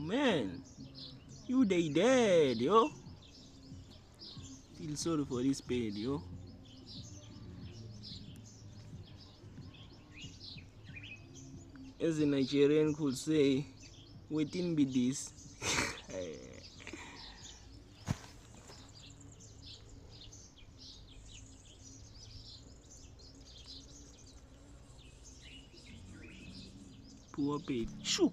man, you they dead, yo. Feel sorry for this pain, yo. As a Nigerian could say, waiting be this. Poor pig. Shoo.